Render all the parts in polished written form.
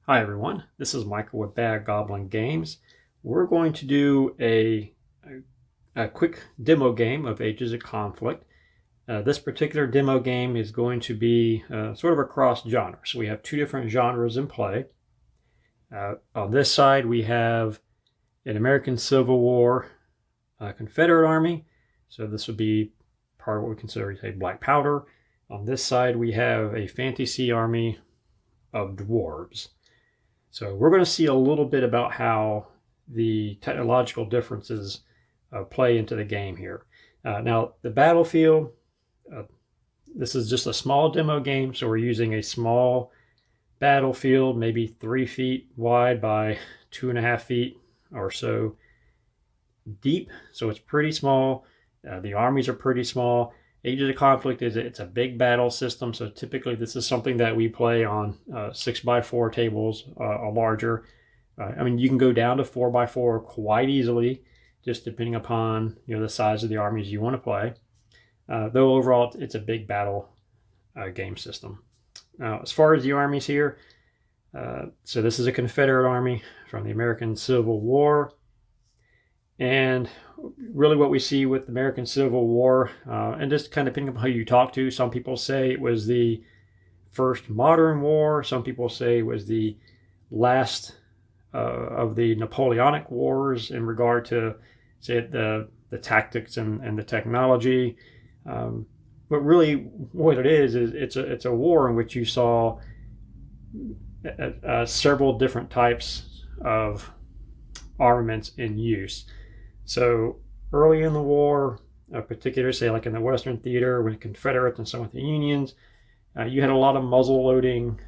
Hi everyone, this is Michael with Bad Goblin Games. We're going to do a quick demo game of Ages of Conflict. This particular demo game is going to be sort of a cross-genre. So we have two different genres in play. On this side we have an American Civil War Confederate Army. So this would be part of what we consider, say, black powder. On this side we have a fantasy army of dwarves. So we're going to see a little bit about how the technological differences play into the game here. Now, the battlefield, this is just a small demo game, so we're using a small battlefield, maybe 3 feet wide by 2.5 feet or so deep. So it's pretty small. The armies are pretty small. Ages of Conflict it's a big battle system, so typically this is something that we play on 6x4 tables or larger. I mean, you can go down to 4x4 quite easily, just depending upon the size of the armies you want to play. Though overall, it's a big battle game system. Now, as far as the armies here, so this is a Confederate army from the American Civil War. And really what we see with the American Civil War, and just kind of depending on who you talk to, some people say it was the first modern war. Some people say it was the last of the Napoleonic Wars in regard to, say, the tactics and the technology. But really what it is it's a war in which you saw several different types of armaments in use. So early in the war, particularly say like in the Western Theater with Confederates and some with the Unions, you had a lot of muzzle-loading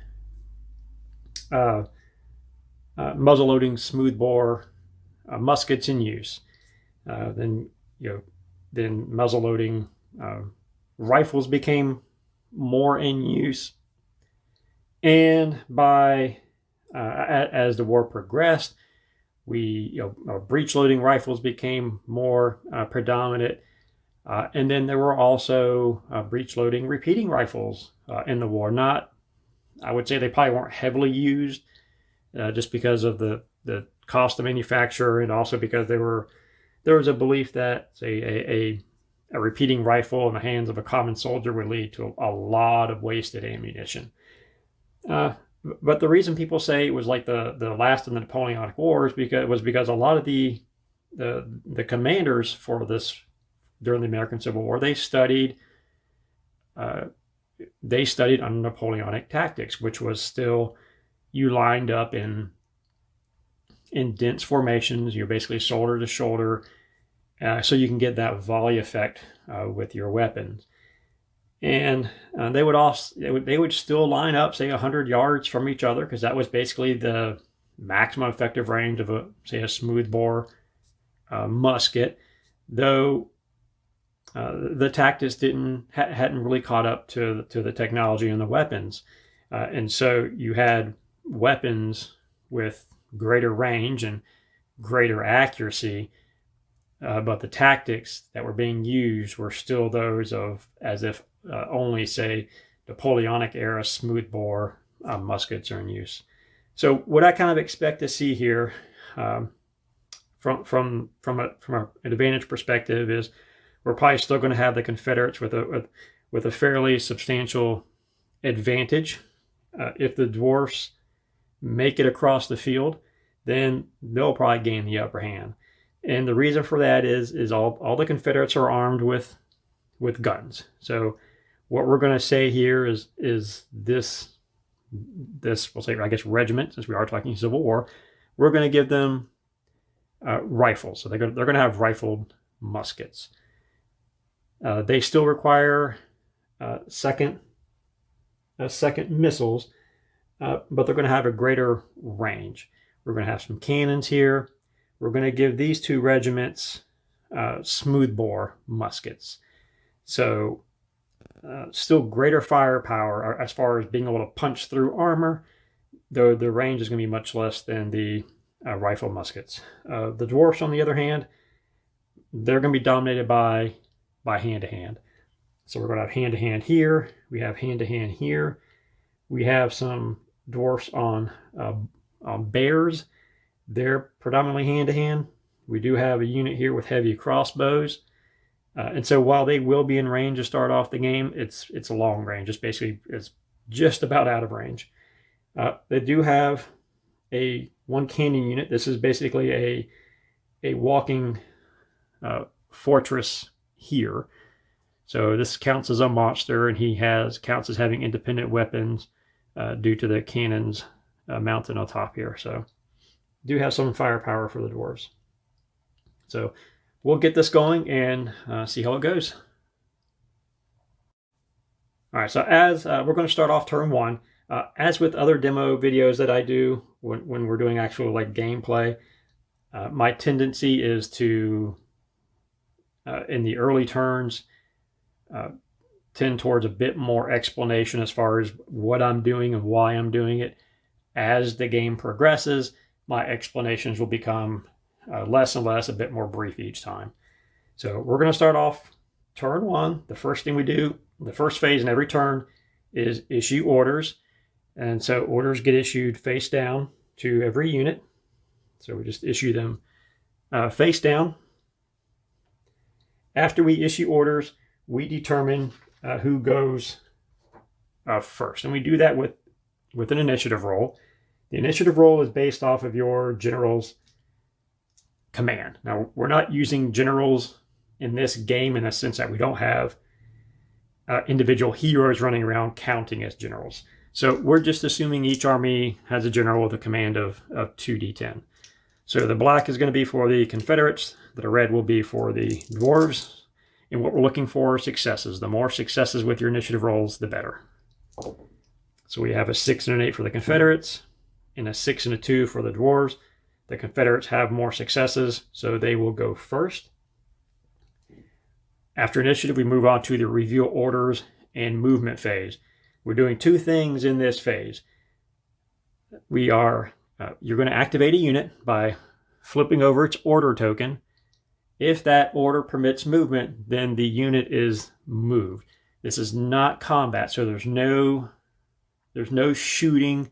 smoothbore muskets in use. Then muzzle-loading rifles became more in use, and as the war progressed, breech-loading rifles became more predominant, and then there were also breech-loading repeating rifles in the war. I would say they probably weren't heavily used, just because of the cost of manufacture, and also because there was a belief that, say, a repeating rifle in the hands of a common soldier would lead to a lot of wasted ammunition. But the reason people say it was like the last of the Napoleonic Wars was because a lot of the commanders for this during the American Civil War, they studied under Napoleonic tactics, which was still you lined up in dense formations. You're basically shoulder to shoulder, so you can get that volley effect with your weapons. And they would still line up, say, 100 yards from each other, because that was basically the maximum effective range of a smoothbore musket. Though the tactics hadn't really caught up to the technology and the weapons, and so you had weapons with greater range and greater accuracy. But the tactics that were being used were still those of as if only, say, Napoleonic era smoothbore muskets are in use. So what I kind of expect to see here, from an advantage perspective, is we're probably still going to have the Confederates with a fairly substantial advantage. If the Dwarfs make it across the field, then they'll probably gain the upper hand. And the reason for that is all the Confederates are armed with guns. So what we're going to say here is this we'll say, I guess, regiment, since we are talking Civil War, we're going to give them rifles. So they're going to have rifled muskets. They still require second missiles, but they're going to have a greater range. We're going to have some cannons here. We're going to give these two regiments smoothbore muskets. So still greater firepower as far as being able to punch through armor, though the range is going to be much less than the rifle muskets. The Dwarfs, on the other hand, they're going to be dominated by hand-to-hand. So we're going to have hand-to-hand here. We have hand-to-hand here. We have some dwarfs on bears. They're predominantly hand-to-hand. We do have a unit here with heavy crossbows. And so while they will be in range to start off the game, it's a long range. It's just about out of range. They do have a one cannon unit. This is basically a walking fortress here. So this counts as a monster, and he counts as having independent weapons due to the cannons mounted on top here. So do have some firepower for the dwarves. So we'll get this going and see how it goes. All right, so as we're going to start off turn one, as with other demo videos that I do when we're doing actual like gameplay, my tendency is to, in the early turns, tend towards a bit more explanation as far as what I'm doing and why I'm doing it. As the game progresses, my explanations will become less and less, a bit more brief each time. So we're going to start off turn one. The first thing we do, the first phase in every turn, is issue orders. And so orders get issued face down to every unit. So we just issue them face down. After we issue orders, we determine who goes first. And we do that with an initiative roll. The initiative roll is based off of your general's command. Now, we're not using generals in this game in the sense that we don't have individual heroes running around counting as generals. So we're just assuming each army has a general with a command of 2d10. So the black is going to be for the Confederates, the red will be for the dwarves, and what we're looking for are successes. The more successes with your initiative rolls, the better. So we have a 6 and an 8 for the Confederates, and a 6 and a 2 for the dwarves. The Confederates have more successes, so they will go first. After initiative, we move on to the reveal orders and movement phase. We're doing two things in this phase. You're going to activate a unit by flipping over its order token. If that order permits movement, then the unit is moved. This is not combat, so there's no shooting,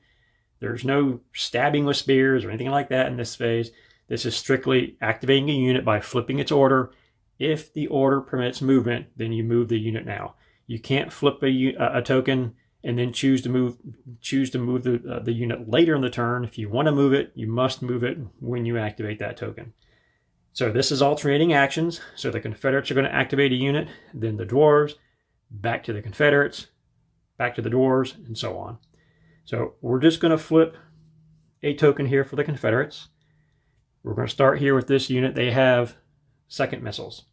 there's no stabbing with spears or anything like that in this phase. This is strictly activating a unit by flipping its order. If the order permits movement, then you move the unit now. You can't flip a token and then choose to move the unit later in the turn. If you want to move it, you must move it when you activate that token. So this is alternating actions. So the Confederates are going to activate a unit, then the dwarves, back to the Confederates, back to the dwarves, and so on. So we're just going to flip a token here for the Confederates. We're going to start here with this unit. They have second missiles.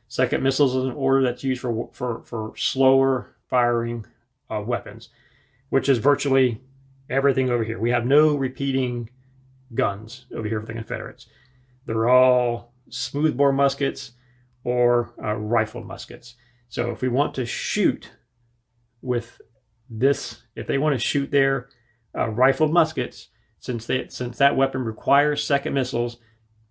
Second missiles is an order that's used for slower firing weapons, which is virtually everything over here. We have no repeating guns over here for the Confederates. They're all smoothbore muskets or rifled muskets. So if we want to shoot with this, if they want to shoot their rifled muskets, since that weapon requires second missiles,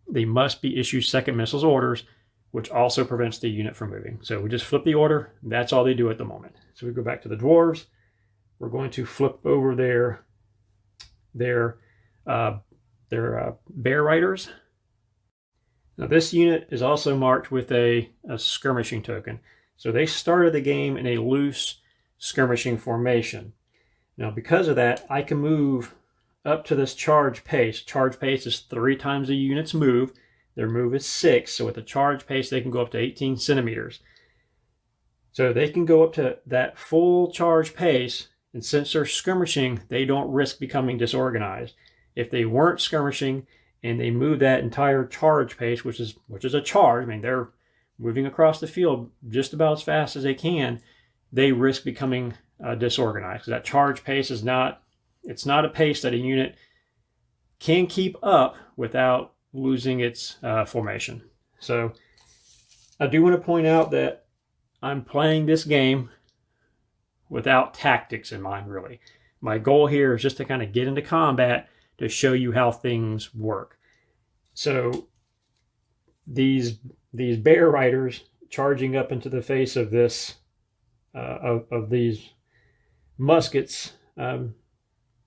they must be issued second missiles orders, which also prevents the unit from moving. So we just flip the order. That's all they do at the moment. So we go back to the dwarves. We're going to flip over their bear riders. Now this unit is also marked with a skirmishing token. So they started the game in a loose skirmishing formation. Now because of that, I can move up to this charge pace. Charge pace is 3 times the unit's move. Their move is 6, so with the charge pace, they can go up to 18 centimeters. So they can go up to that full charge pace, and since they're skirmishing, they don't risk becoming disorganized. If they weren't skirmishing and they move that entire charge pace, which is a charge, I mean, they're moving across the field just about as fast as they can, they risk becoming disorganized. That charge pace is not a pace that a unit can keep up without losing its formation. So I do want to point out that I'm playing this game without tactics in mind, really. My goal here is just to kind of get into combat to show you how things work. So these bear riders charging up into the face of this of these muskets,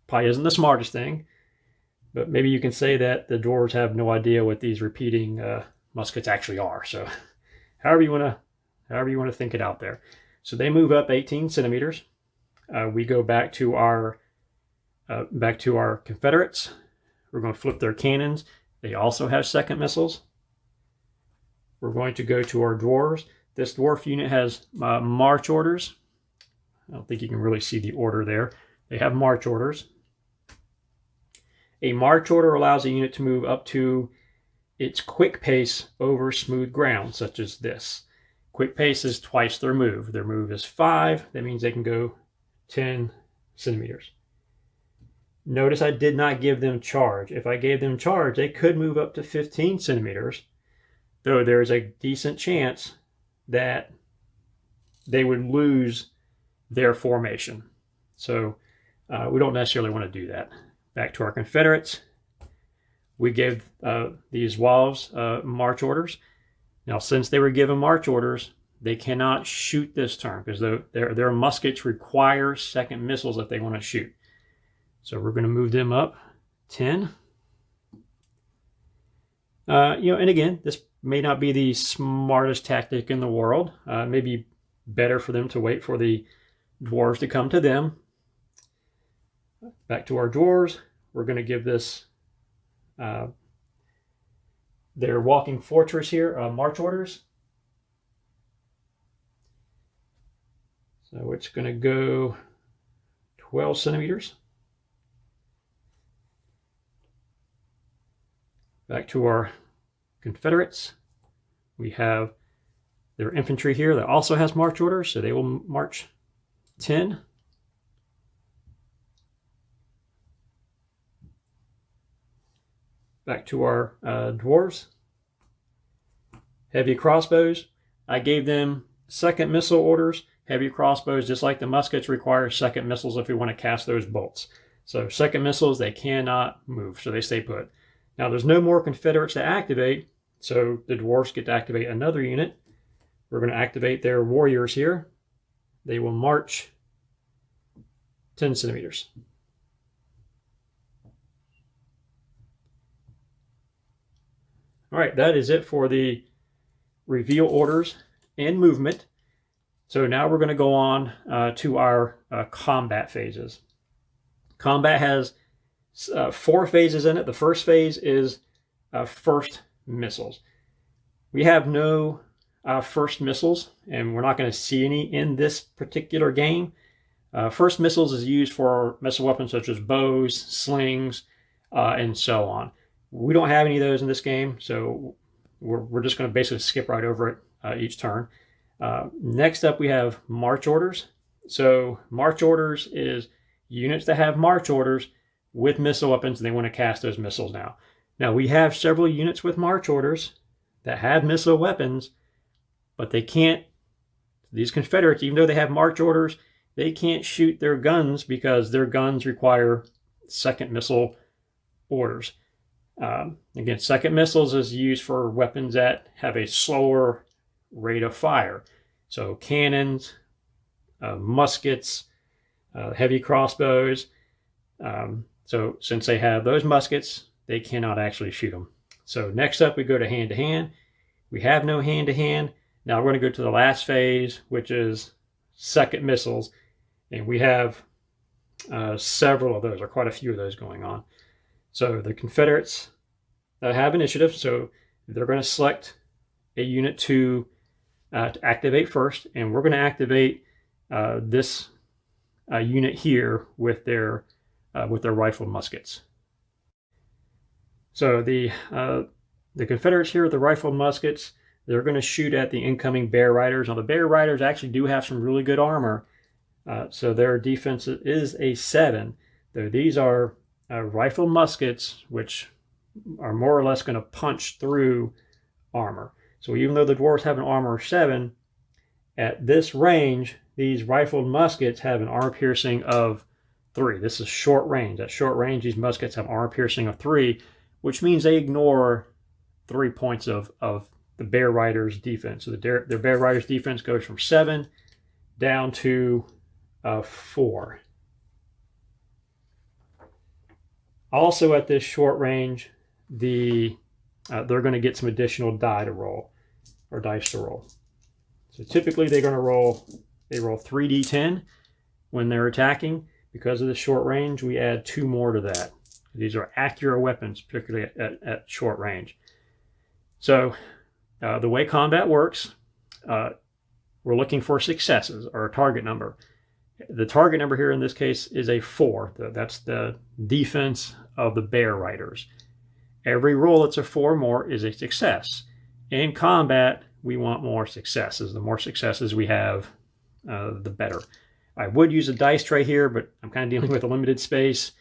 Probably isn't the smartest thing, but maybe you can say that the dwarves have no idea what these repeating muskets actually are. So however you want to think it out there. So they move up 18 centimeters. We go back to our Confederates. We're going to flip their cannons. They also have second missiles. We're going to go to our dwarves. This dwarf unit has march orders. I don't think you can really see the order there. They have march orders. A march order allows a unit to move up to its quick pace over smooth ground, such as this. Quick pace is twice their move. Their move is 5. That means they can go 10 centimeters. Notice I did not give them charge. If I gave them charge, they could move up to 15 centimeters, though there's a decent chance that they would lose their formation. So we don't necessarily want to do that. Back to our Confederates. We gave these Dwarfs march orders. Now, since they were given march orders, they cannot shoot this turn because their muskets require second missiles if they want to shoot. So we're going to move them up 10. And again, this may not be the smartest tactic in the world. Maybe better for them to wait for the dwarves to come to them. Back to our dwarves, we're going to give this their walking fortress here march orders. So it's going to go 12 centimeters. Back to our Confederates, we have their infantry here that also has march orders, so they will march 10. Back to our dwarves. Heavy crossbows. I gave them second missile orders. Heavy crossbows, just like the muskets, require second missiles if we want to cast those bolts. So second missiles, they cannot move, so they stay put. Now there's no more Confederates to activate, so the dwarves get to activate another unit. We're going to activate their warriors here. They will march 10 centimeters. All right, that is it for the reveal orders and movement. So now we're going to go on to our combat phases. Combat has 4 phases in it. The first phase is first missiles. We have no first missiles, and we're not going to see any in this particular game. First missiles is used for missile weapons such as bows, slings, and so on. We don't have any of those in this game, so we're just going to basically skip right over it each turn. Next up, we have march orders. So march orders is units that have march orders with missile weapons, and they want to cast those missiles now. Now, we have several units with march orders that have missile weapons, but they can't, these Confederates, even though they have march orders, they can't shoot their guns because their guns require second missile orders. Again, second missiles is used for weapons that have a slower rate of fire. So cannons, muskets, heavy crossbows. So since they have those muskets, they cannot actually shoot them. So next up, we go to hand-to-hand. We have no hand-to-hand. Now we're going to go to the last phase, which is second missiles. And we have several of those, or quite a few of those going on. So the Confederates have initiative, so they're going to select a unit to activate first, and we're going to activate this unit here with their rifled muskets. So the Confederates here with the rifled muskets, they're going to shoot at the incoming Bear Riders. Now the Bear Riders actually do have some really good armor, so their defense is a 7. Though these are rifled muskets, which are more or less going to punch through armor. So even though the dwarves have an armor of 7, at this range, these rifled muskets have an armor piercing of 3. This is short range. At short range, these muskets have armor piercing of 3, which means they ignore 3 points of the Bear Riders' defense. So their Bear Riders' defense goes from 7 down to 4. Also at this short range, they're going to get some additional die to roll, or dice to roll. So typically they're going to roll 3d10 when they're attacking. Because of the short range, we add 2 more to that. These are accurate weapons, particularly at short range. So the way combat works, we're looking for successes, or a target number. The target number here in this case is a 4. That's the defense of the Bear Riders. Every roll that's a 4 or more is a success. In combat, we want more successes. The more successes we have, the better. I would use a dice tray here, but I'm kind of dealing with a limited space,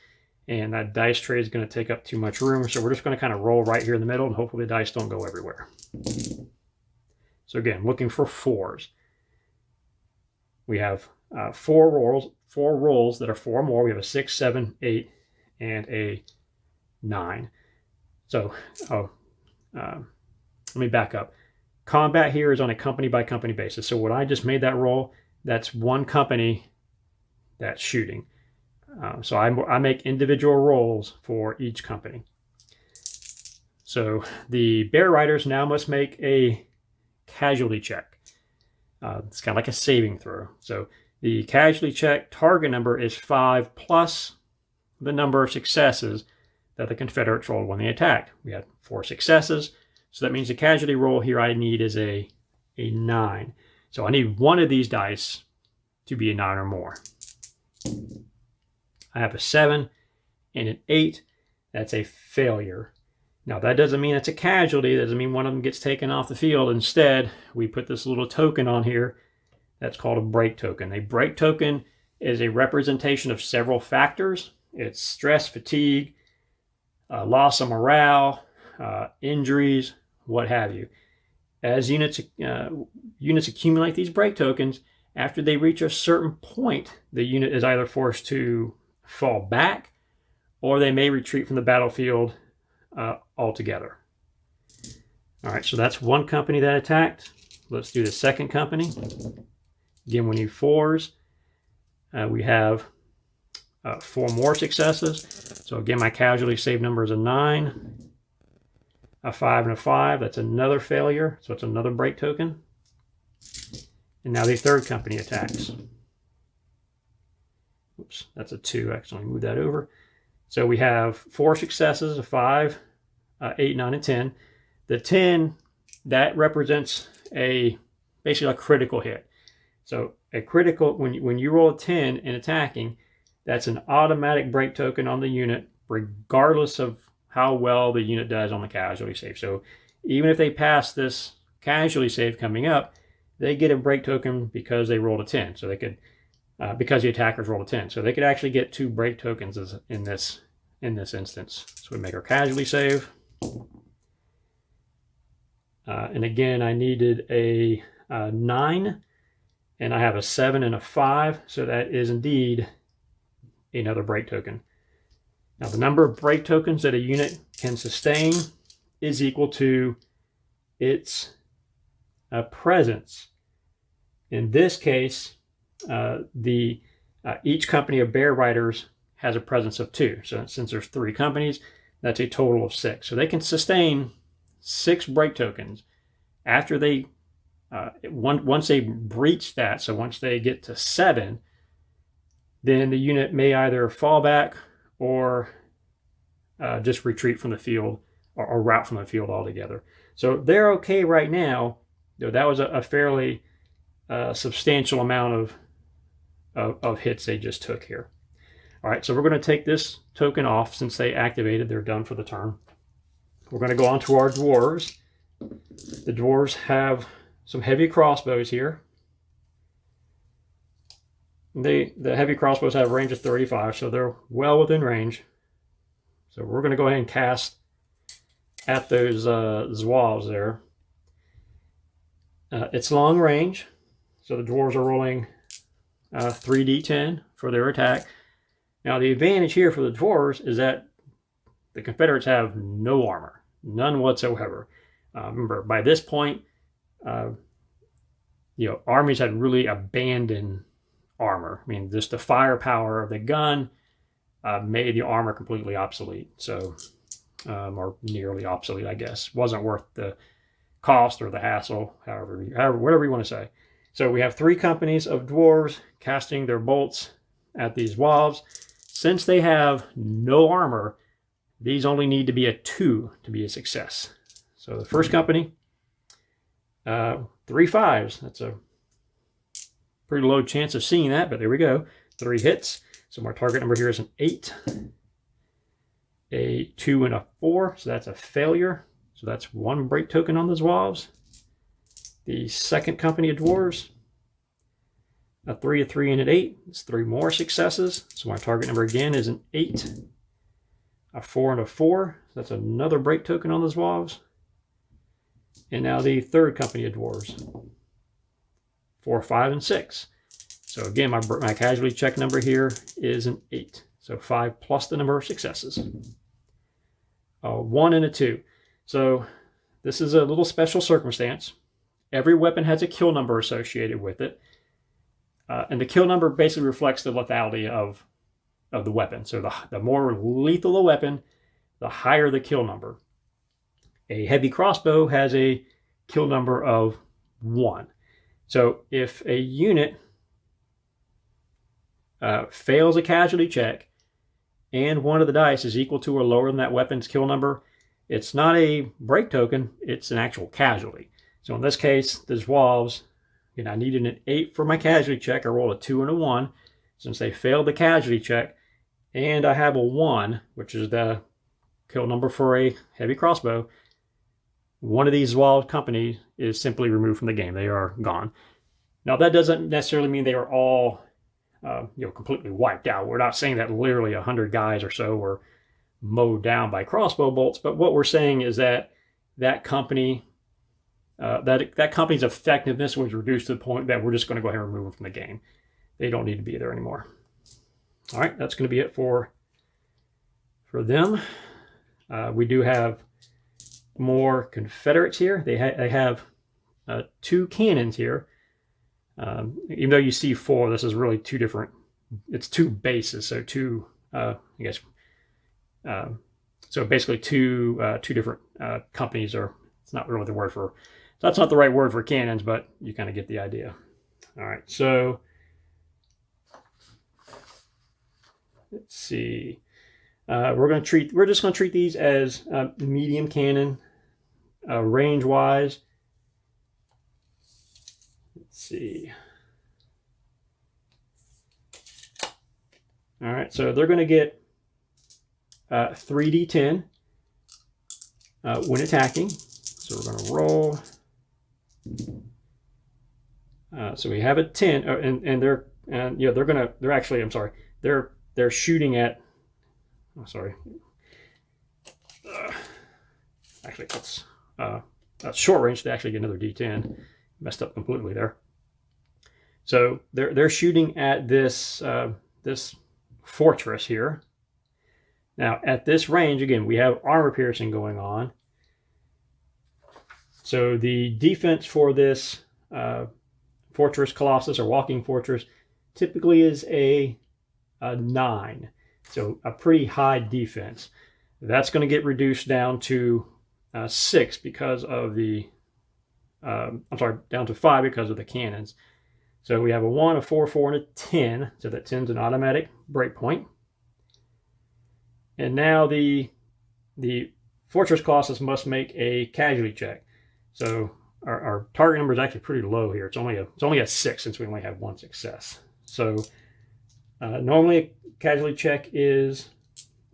and that dice tray is going to take up too much room, so we're just going to kind of roll right here in the middle, and hopefully the dice don't go everywhere. So again, looking for 4s. We have 4 rolls that are 4 or more. We have a 6, 7, 8, and a 9. So, let me back up. Combat here is on a company-by-company basis. So when I just made that roll, that's one company that's shooting. So I make individual rolls for each company. So the Bear Riders now must make a casualty check. It's kind of like a saving throw. So the casualty check target number is 5 plus the number of successes that the Confederates rolled when they attacked. We had 4 successes. So that means the casualty roll here I need is a 9. So I need one of these dice to be a 9 or more. I have a 7 and an 8. That's a failure. Now that doesn't mean it's a casualty. That doesn't mean one of them gets taken off the field. Instead, we put this little token on here that's called a break token. A break token is a representation of several factors. It's stress, fatigue, loss of morale, injuries, what have you. As units accumulate these break tokens, after they reach a certain point, the unit is either forced to fall back, or they may retreat from the battlefield altogether. All right, so that's one company that attacked. Let's do the second company. Again, we need 4s. We have 4 more successes. So again, my casualty save number is a 9, a 5, and a 5. That's another failure, so it's another break token. And now the third company attacks. Oops, that's a 2. Actually, move that over. So we have 4 successes, a 5, 8, 9, and 10. The 10, that represents basically a critical hit. So a critical, when you roll a 10 in attacking, that's an automatic break token on the unit, regardless of how well the unit does on the casualty save. So even if they pass this casualty save coming up, they get a break token because they rolled a 10. So they could, because the attackers rolled a 10. So they could actually get 2 break tokens in this instance. So we make our casualty save. And again, I needed a 9, and I have a 7 and a 5. So that is indeed another break token. Now, the number of break tokens that a unit can sustain is equal to its presence. In this case, each company of Bear Riders has a presence of 2. So since there's 3 companies, that's a total of 6. So they can sustain 6 break tokens. After they, once they breach that, so once they get to 7, then the unit may either fall back or just retreat from the field, or route from the field altogether. So they're okay right now. That was a fairly substantial amount of hits they just took here. All right, so we're going to take this token off since they activated. They're done for the turn. We're going to go on to our Dwarves. The Dwarves have some heavy crossbows here. The heavy crossbows have a range of 35, so they're well within range. So we're going to go ahead and cast at those Dwarfs there. It's long range, so the Dwarves are rolling 3d10 for their attack. Now the advantage here for the Dwarves is that the Confederates have no armor, none whatsoever. Remember, by this point, armies had really abandoned armor. I mean, just the firepower of the gun made the armor completely obsolete. So, or nearly obsolete, I guess. Wasn't worth the cost or the hassle, however, whatever you want to say. So we have 3 companies of dwarves casting their bolts at these Dwarfs. Since they have no armor, these only need to be a 2 to be a success. So the first company, 3 5s. That's a pretty low chance of seeing that, but there we go. 3 hits. So my target number here is an 8, a 2, and a 4. So that's a failure. So that's 1 break token on the Dwarfs. The second company of dwarves, a 3, a 3, and an 8. It's 3 more successes. So my target number again is an 8, a 4, and a 4. So that's another break token on the Dwarfs. And now the third company of dwarves, 4, 5, and 6. So again, my casualty check number here is an 8. So 5 plus the number of successes. 1 and a 2. So this is a little special circumstance. Every weapon has a kill number associated with it. And the kill number basically reflects the lethality of the weapon. So the more lethal the weapon, the higher the kill number. A heavy crossbow has a kill number of 1. So if a unit fails a casualty check and one of the dice is equal to or lower than that weapon's kill number, it's not a break token, it's an actual casualty. So in this case, the Dwarfs, I needed an 8 for my casualty check. I rolled a 2 and a 1. Since they failed the casualty check, and I have a 1, which is the kill number for a heavy crossbow, one of these Dwarf companies is simply removed from the game. They are gone. Now that doesn't necessarily mean they are all completely wiped out. We're not saying that literally 100 guys or so were mowed down by crossbow bolts, but what we're saying is that company, that company's effectiveness was reduced to the point that we're just going to go ahead and remove them from the game. They don't need to be there anymore. All right, that's going to be it for them. We do have more Confederates here. They have 2 cannons here. Even though you see 4, this is really 2 different. It's 2 bases, so 2. I guess. So basically, 2 different companies are. It's not really the word for. That's not the right word for cannons, but you kind of get the idea. All right, so let's see. We're just going to treat these as medium cannon, range wise. Let's see. All right, so they're going to get 3d10 when attacking. So we're going to roll. So we have a 10, and they're actually, I'm sorry, they're shooting at. Oh, sorry. Actually, that's short range. They actually get another D10. Messed up completely there. So they're shooting at this this fortress here. Now at this range, again, we have armor piercing going on. So the defense for this fortress colossus or walking fortress typically is a 9. So a pretty high defense. That's going to get reduced down to 6 because of the, down to 5 because of the cannons. So we have a 1, a 4, 4, and a 10. So that 10's an automatic breakpoint. And now the Fortress Colossus must make a casualty check. So our target number is actually pretty low here. It's only a 6 since we only have 1 success. So normally a casualty check is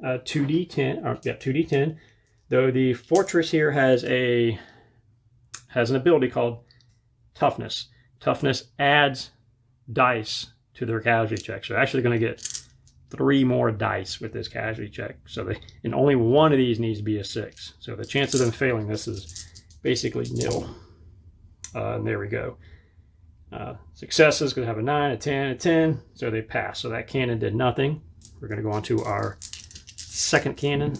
2d10. 2d10. Though the fortress here has an ability called Toughness. Toughness adds dice to their casualty check. So they're actually going to get 3 more dice with this casualty check. So and only one of these needs to be a 6. So the chance of them failing this is basically nil. And there we go. Successes going to have a 9, a 10, a 10. So they pass. So that cannon did nothing. We're going to go on to our second cannon.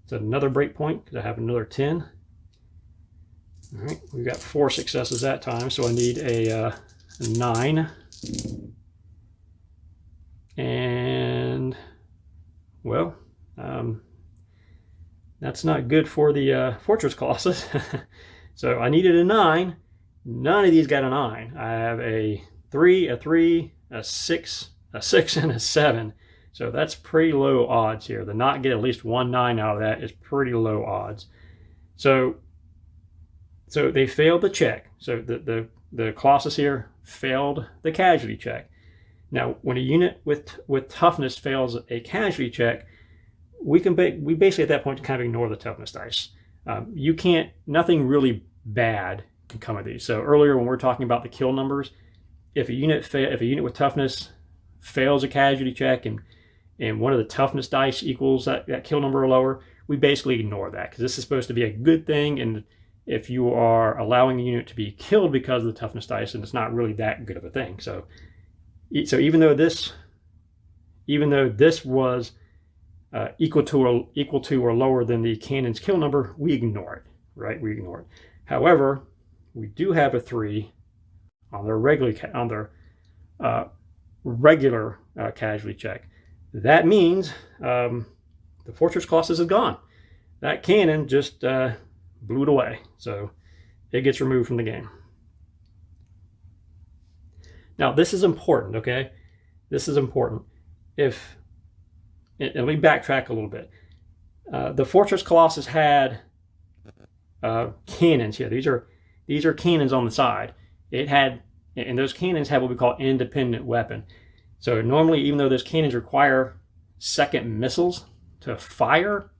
It's another break point because I have another 10. All right, we've got 4 successes that time, so I need a 9. And well, that's not good for the Fortress Colossus. So I needed a 9. None of these got a 9. I have a 3, a 3, a 6, a 6, and a 7. So that's pretty low odds here. To not get at least 1 9 out of that is pretty low odds. So they failed the check. So the Colossus here failed the casualty check. Now, when a unit with toughness fails a casualty check, we basically at that point kind of ignore the toughness dice. You can't, nothing really bad can come of these. So earlier when we were talking about the kill numbers, if a unit with toughness fails a casualty check and one of the toughness dice equals that kill number or lower, we basically ignore that because this is supposed to be a good thing. And if you are allowing a unit to be killed because of the toughness dice, then it's not really that good of a thing. So even though this was equal to or lower than the cannon's kill number, we ignore it, right? We ignore it. However, we do have a 3 on their regular casualty check. That means the Fortress Colossus is gone. That cannon just blew it away, so it gets removed from the game. Now, this is important, okay? This is important. And let me backtrack a little bit. The Fortress Colossus had cannons here. These are cannons on the side. And those cannons have what we call independent weapon. So normally, even though those cannons require second missiles to fire,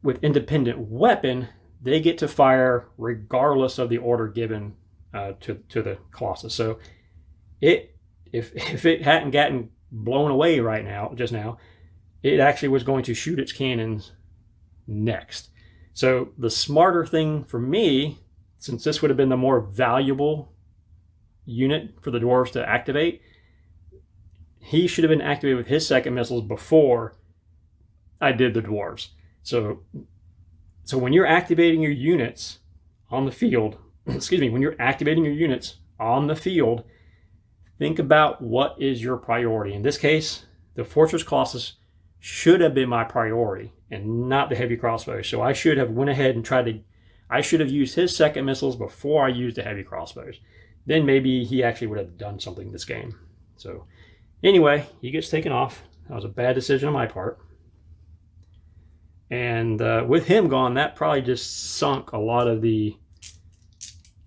with independent weapon, they get to fire regardless of the order given to the Colossus. So if it hadn't gotten blown away just now, it actually was going to shoot its cannons next. So the smarter thing for me, since this would have been the more valuable unit for the Dwarves to activate, he should have been activated with his second missiles before I did the Dwarves. So when you're activating your units on the field, when you're activating your units on the field, think about what is your priority. In this case, the Fortress Colossus should have been my priority and not the heavy crossbows. So I should have went ahead and I should have used his second missiles before I used the heavy crossbows. Then maybe he actually would have done something this game. So anyway, he gets taken off. That was a bad decision on my part. And with him gone, that probably just sunk a lot of the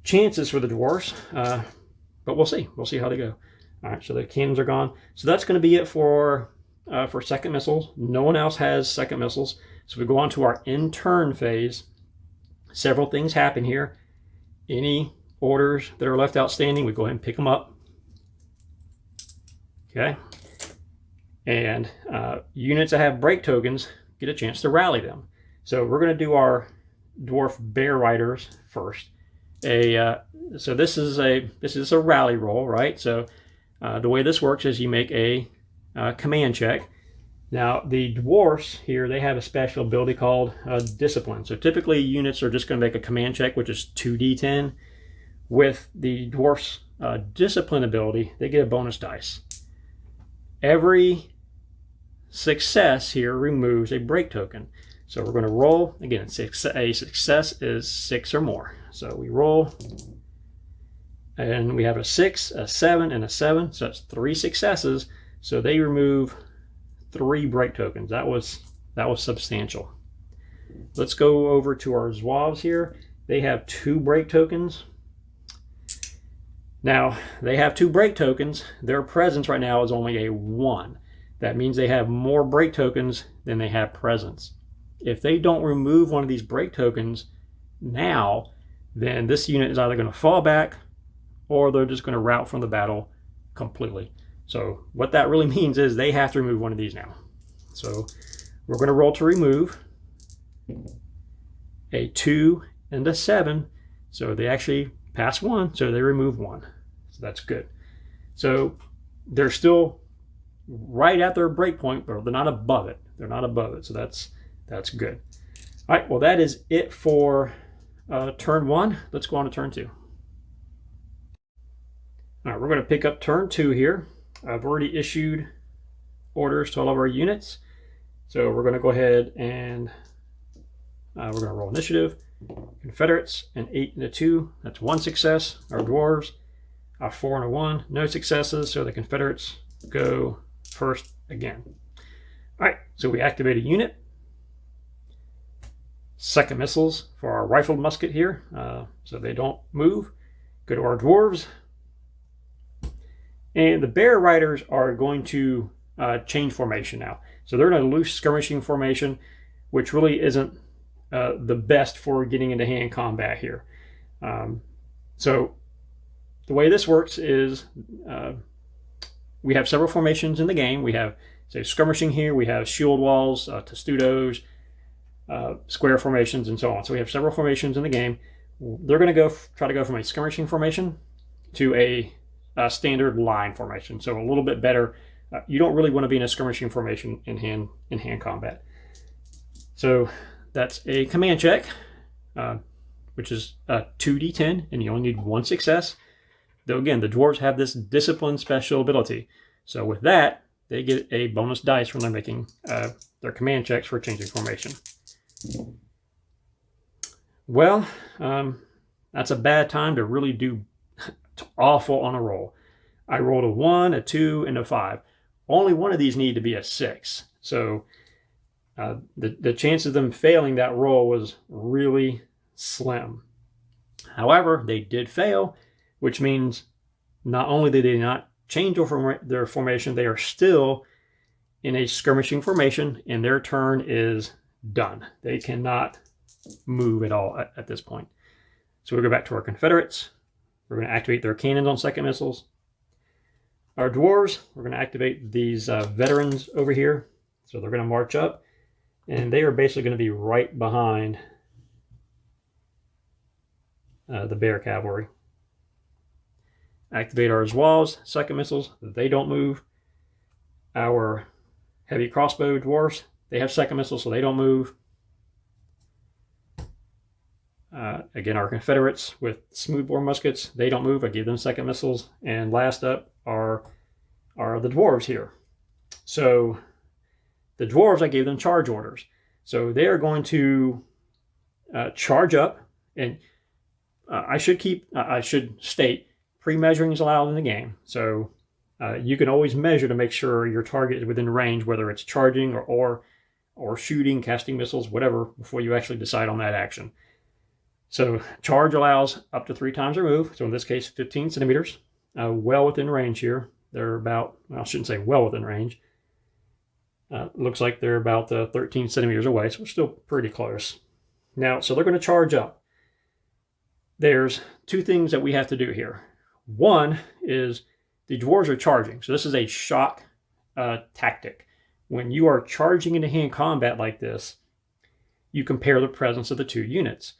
chances for the Dwarfs. But we'll see. We'll see how they go. All right, so the cannons are gone. So that's going to be it for second missiles. No one else has second missiles. So we go on to our in-turn phase. Several things happen here. Any orders that are left outstanding, we go ahead and pick them up. Okay. And units that have break tokens get a chance to rally them. So we're going to do our Dwarf Bear Riders first. So this is a rally roll, right? So the way this works is you make a command check. Now the Dwarfs here, they have a special ability called Discipline. So typically units are just going to make a command check, which is 2d10. With the Dwarfs Discipline ability, they get a bonus dice. Every success here removes a break token. So we're going to roll. Again, a success is 6 or more. So we roll, and we have a 6, a 7, and a 7. So that's 3 successes. So they remove 3 break tokens. That was substantial. Let's go over to our Zouaves here. They have 2 break tokens. Now, they have 2 break tokens. Their presence right now is only a 1. That means they have more break tokens than they have presence. If they don't remove one of these break tokens now, then this unit is either going to fall back or they're just going to rout from the battle completely. So what that really means is they have to remove one of these now. So we're going to roll to remove a 2 and a 7. So they actually pass 1, so they remove 1. So that's good. So they're still right at their break point, but they're not above it. They're not above it, so that's good. All right, well, that is it for turn 1. Let's go on to turn 2. All right, we're going to pick up turn 2 here. I've already issued orders to all of our units. So we're going to go ahead and we're going to roll initiative. Confederates, an 8 and a 2. That's 1 success. Our Dwarves, a 4 and a 1. No successes, so the Confederates go first again. All right, so we activate a unit. Second missiles for our rifled musket here, so they don't move. Go to our Dwarves. And the Bear Riders are going to change formation now. So they're in a loose skirmishing formation, which really isn't the best for getting into hand combat here. So the way this works is we have several formations in the game. We have, say, skirmishing here. We have shield walls, testudos, square formations, and so on. So we have several formations in the game. They're going to try to go from a skirmishing formation to a standard line formation. So a little bit better. You don't really want to be in a skirmishing formation in hand combat. So that's a command check, which is 2d10, and you only need 1 success. Though again, the Dwarves have this discipline special ability. So with that, they get a bonus dice when they're making their command checks for changing formation. Well, that's a bad time to really do awful on a roll. I rolled a 1, a 2, and a 5. Only one of these need to be a 6. So the chance of them failing that roll was really slim. However, they did fail, which means not only did they not change their formation, they are still in a skirmishing formation, and their turn is done. They cannot move at all at this point. So we go back to our Confederates. We're going to activate their cannons on second missiles. Our Dwarves, we're going to activate these veterans over here. So they're going to march up, and they are basically going to be right behind the Bear Cavalry. Activate our Zouaves, second missiles. They don't move. Our heavy crossbow Dwarfs, they have second missiles, so they don't move. Again, our Confederates with smoothbore muskets, they don't move. I gave them second missiles. And last up are the Dwarves here. So the Dwarves, I gave them charge orders. So they are going to charge up. And I should state, pre-measuring is allowed in the game. So you can always measure to make sure your target is within range, whether it's charging or shooting, casting missiles, whatever, before you actually decide on that action. So charge allows up to 3 times their move. So in this case, 15 centimeters, well within range here. They're about, well, I shouldn't say well within range. Looks like they're about 13 centimeters away, so we're still pretty close. Now, so they're going to charge up. There's 2 things that we have to do here. One is the Dwarves are charging. So this is a shock tactic. When you are charging into hand combat like this, you compare the presence of the 2 units.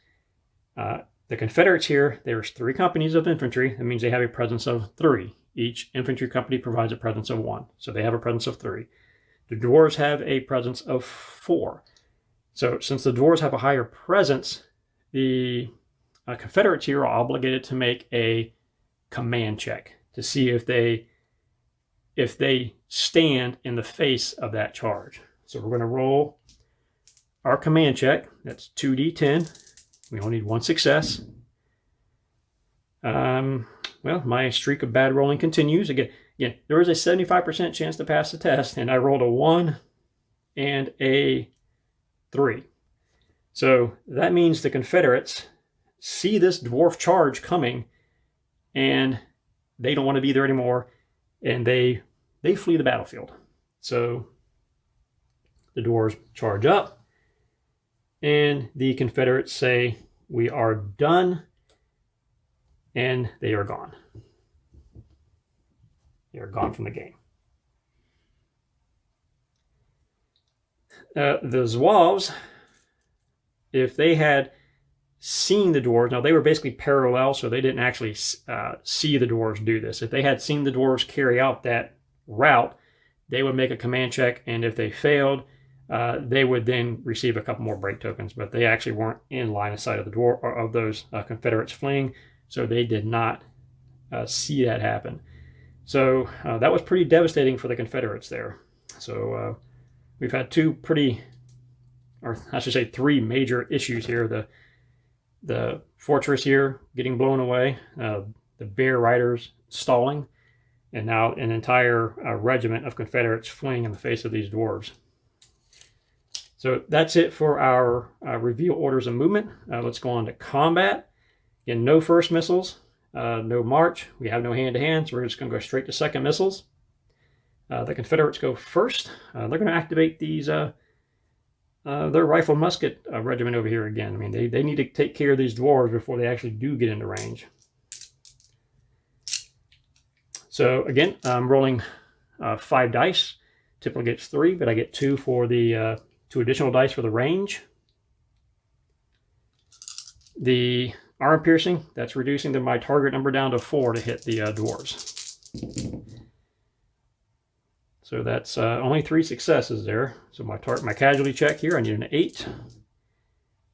The Confederates here, there's 3 companies of infantry. That means they have a presence of 3. Each infantry company provides a presence of 1. So they have a presence of 3. The Dwarves have a presence of 4. So since the Dwarves have a higher presence, the Confederates here are obligated to make a command check to see if they stand in the face of that charge. So we're going to roll our command check. That's 2d10. We only need 1 success. Well, my streak of bad rolling continues. Again, there is a 75% chance to pass the test, and I rolled a 1 and a 3. So that means the Confederates see this dwarf charge coming, and they don't want to be there anymore, and they flee the battlefield. So the dwarves charge up, and the Confederates say, "We are done," and they are gone. They are gone from the game. The Zouaves, if they had seen the dwarves, now they were basically parallel, so they didn't actually see the dwarves do this. If they had seen the dwarves carry out that route, they would make a command check, and if they failed, they would then receive a couple more break tokens, but they actually weren't in line of sight of the dwarf or of those Confederates fleeing, so they did not see that happen. So that was pretty devastating for the Confederates there. So we've had two pretty, or I should say 3 major issues here. The fortress here getting blown away, the bear riders stalling, and now an entire regiment of Confederates fleeing in the face of these dwarves. So that's it for our reveal orders of movement. Let's go on to combat. Again, no first missiles, no march. We have no hand-to-hand, so we're just going to go straight to second missiles. The Confederates go first. They're going to activate these their rifle musket regiment over here again. I mean, they need to take care of these dwarves before they actually do get into range. So again, I'm rolling 5 dice. Typically gets 3, but I get 2 for the 2 additional dice for the range. The armor piercing, that's reducing my target number down to 4 to hit the dwarves. So that's only 3 successes there. So my casualty check here, I need an 8.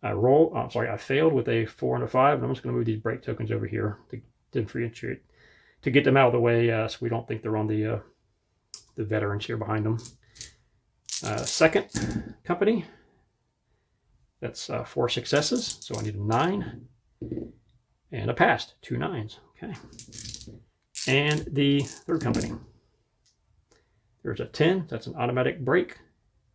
I failed with a 4 and a 5, and I'm just going to move these break tokens over here to differentiate, to get them out of the way so we don't think they're on the veterans here behind them. Second company, that's 4 successes, so I need a 9 and a passed, 2 9s. Okay. And the third company, there's a 10, that's an automatic break.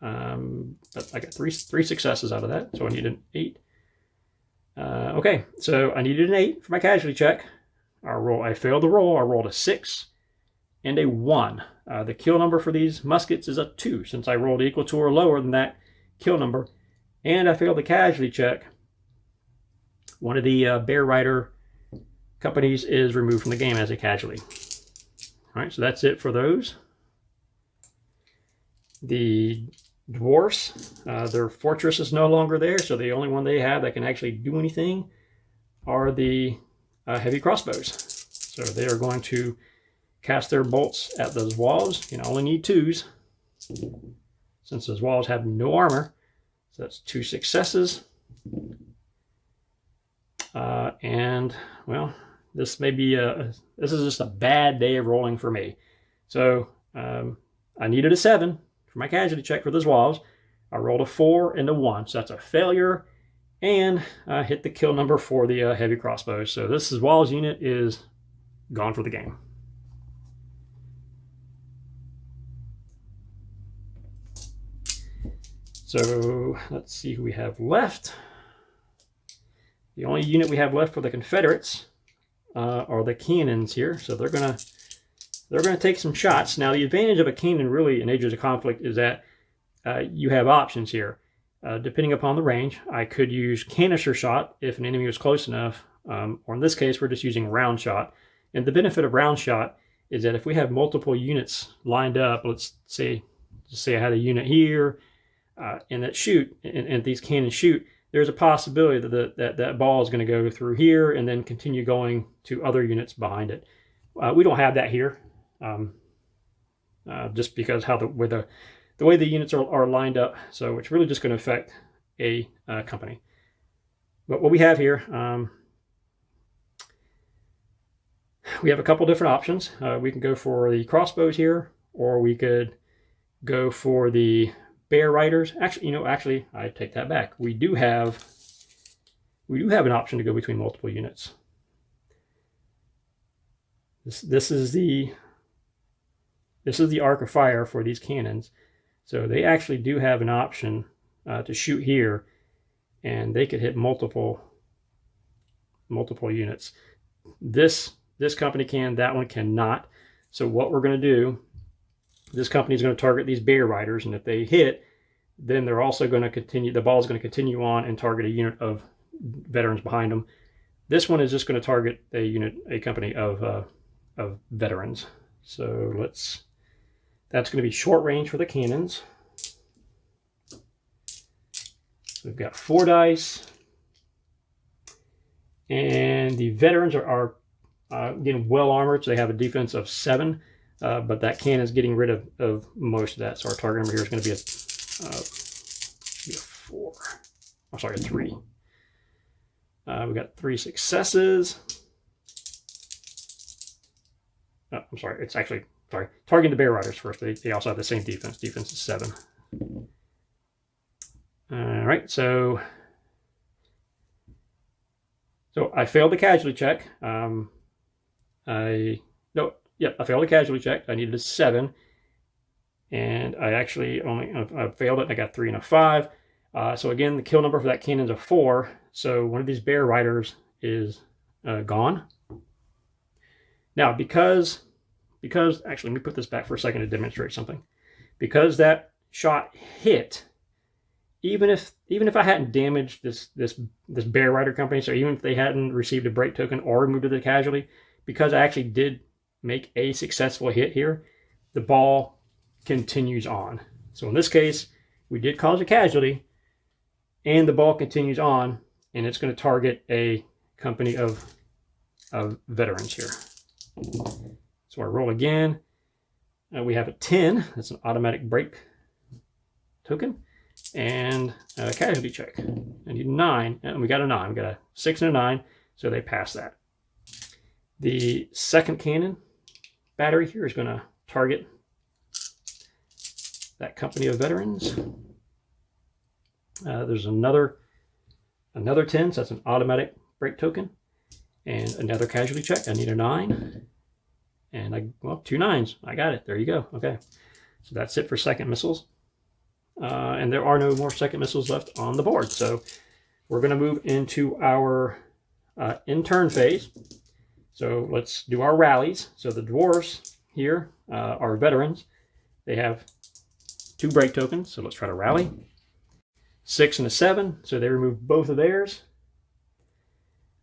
But I got three successes out of that, so I need an 8. Okay, so I needed an 8 for my casualty check. I failed the roll. I rolled a 6 and a 1. The kill number for these muskets is a 2, since I rolled equal to or lower than that kill number. And I failed the casualty check. One of the Bear Rider companies is removed from the game as a casualty. All right, so that's it for those. The Dwarfs, their fortress is no longer there, so the only one they have that can actually do anything are the heavy crossbows. So they are going to cast their bolts at those walls. You only need 2s, since those walls have no armor. So that's 2 successes. And, well, this may be this is just a bad day of rolling for me. So I needed a 7 for my casualty check for those walls. I rolled a 4 and a 1, so that's a failure, and hit the kill number for the heavy crossbows. So this walls unit is gone for the game. So let's see who we have left. The only unit we have left for the Confederates are the cannons here. So they're gonna take some shots. Now the advantage of a cannon really in Ages of Conflict is that you have options here. Depending upon the range, I could use canister shot if an enemy was close enough, or in this case we're just using round shot. And the benefit of round shot is that if we have multiple units lined up, let's say I had a unit here and that shoot, and these cannons shoot, there's a possibility that that ball is going to go through here and then continue going to other units behind it. We don't have that here, just because how the way the units are lined up. So it's really just going to affect a company. But what we have here, we have a couple different options. We can go for the crossbows here, or we could go for the Bear Riders. Actually, I take that back. We do have an option to go between multiple units. This is the arc of fire for these cannons. So they actually do have an option to shoot here, and they could hit multiple units. This company can, that one cannot. So what we're going to do, this company is going to target these Bear Riders, and if they hit, then they're also going to continue, the ball is going to continue on and target a unit of veterans behind them. This one is just going to target a company of veterans. So that's going to be short range for the cannons. We've got 4 dice, and the veterans are getting well armored, so they have a defense of 7. But that cannon is getting rid of most of that. So our target number here is going to be a 4. I'm sorry, a 3. We got 3 successes. Oh, I'm sorry, it's actually sorry, targeting the Bear Riders first. They also have the same defense. Defense is 7. All right, so I failed the casualty check. I failed the casualty check. I needed a 7, and I actually I failed it. I got 3 and a 5. So again, the kill number for that cannon's a 4. So one of these Bear Riders is gone. Now, because actually, let me put this back for a second to demonstrate something. Because that shot hit, even if I hadn't damaged this Bear Rider company, so even if they hadn't received a break token or moved to the casualty, because I actually did make a successful hit here, the ball continues on. So in this case, we did cause a casualty, and the ball continues on, and it's going to target a company of veterans here. So I roll again. We have a 10. That's an automatic break token. And a casualty check. I need a 9. And we got a 9. We got a 6 and a 9. So they pass that. The second cannon battery here is going to target that company of veterans. There's another 10. So that's an automatic break token. And another casualty check. I need a 9. And 2 9s. I got it. There you go. Okay. So that's it for second missiles. And there are no more second missiles left on the board. So we're going to move into our in-turn phase. So let's do our rallies. So the Dwarfs here are veterans. They have 2 break tokens. So let's try to rally. 6 and a 7. So they remove both of theirs.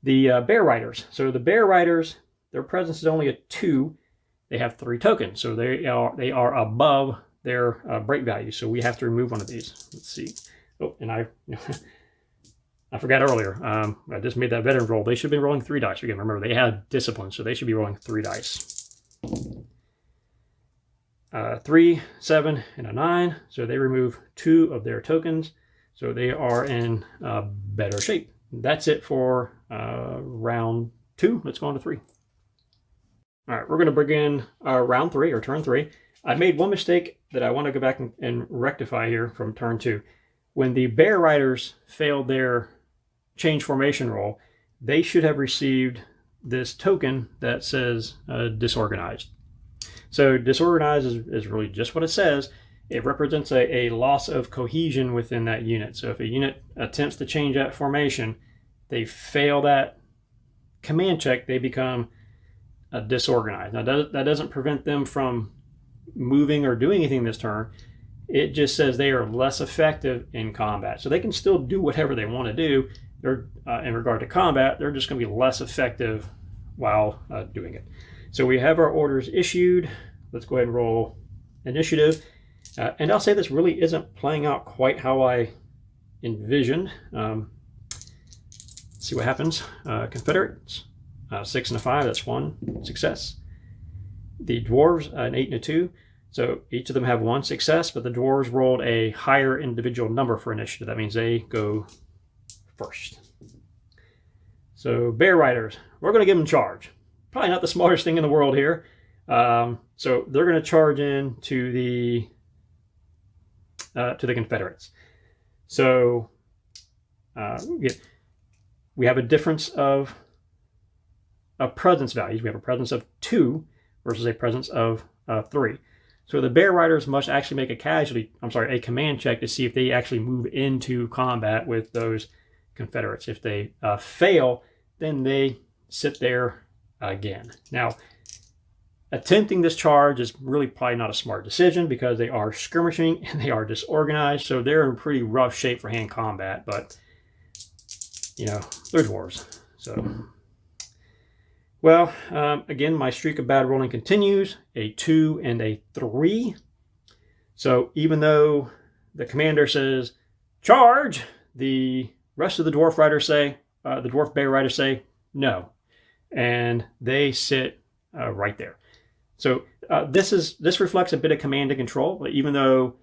The Bear Riders. So the Bear Riders, their presence is only a 2. They have 3 tokens. So they are above their break value. So we have to remove one of these. Let's see. Oh, and I forgot earlier. I just made that veteran roll. They should be rolling 3 dice. Again, remember, they had discipline, so they should be rolling 3 dice. 3, 7, and a 9. So they remove 2 of their tokens. So they are in better shape. That's it for round 2. Let's go on to 3. All right, we're going to begin round 3, or turn 3. I made one mistake that I want to go back and rectify here from turn 2. When the Bear Riders failed their change formation roll, they should have received this token that says disorganized. So disorganized is really just what it says. It represents a loss of cohesion within that unit. So if a unit attempts to change that formation, they fail that command check, they become disorganized. Now that doesn't prevent them from moving or doing anything this turn. It just says they are less effective in combat. So they can still do whatever they want to do. They're in regard to combat, they're just going to be less effective while doing it. So we have our orders issued. Let's go ahead and roll initiative. And I'll say this really isn't playing out quite how I envisioned. See what happens. Confederates, 6 and a 5, that's 1 success. The Dwarves, an 8 and a 2. So each of them have 1 success, but the Dwarves rolled a higher individual number for initiative. That means they go first. So Bear Riders, we're going to give them charge. Probably not the smartest thing in the world here. So they're going to charge in to the Confederates. So we have a difference of presence values. We have a presence of 2 versus a presence of 3. So the Bear Riders must actually make a command check to see if they actually move into combat with those Confederates. If they fail, then they sit there again. Now, attempting this charge is really probably not a smart decision because they are skirmishing and they are disorganized, so they're in pretty rough shape for hand combat, but, you know, they're dwarves. So, well, again, my streak of bad rolling continues, a 2 and a 3. So even though the commander says, charge, the rest of the Dwarf Riders say, the Dwarf Bear Riders say, no. And they sit right there. So this reflects a bit of command and control. Even though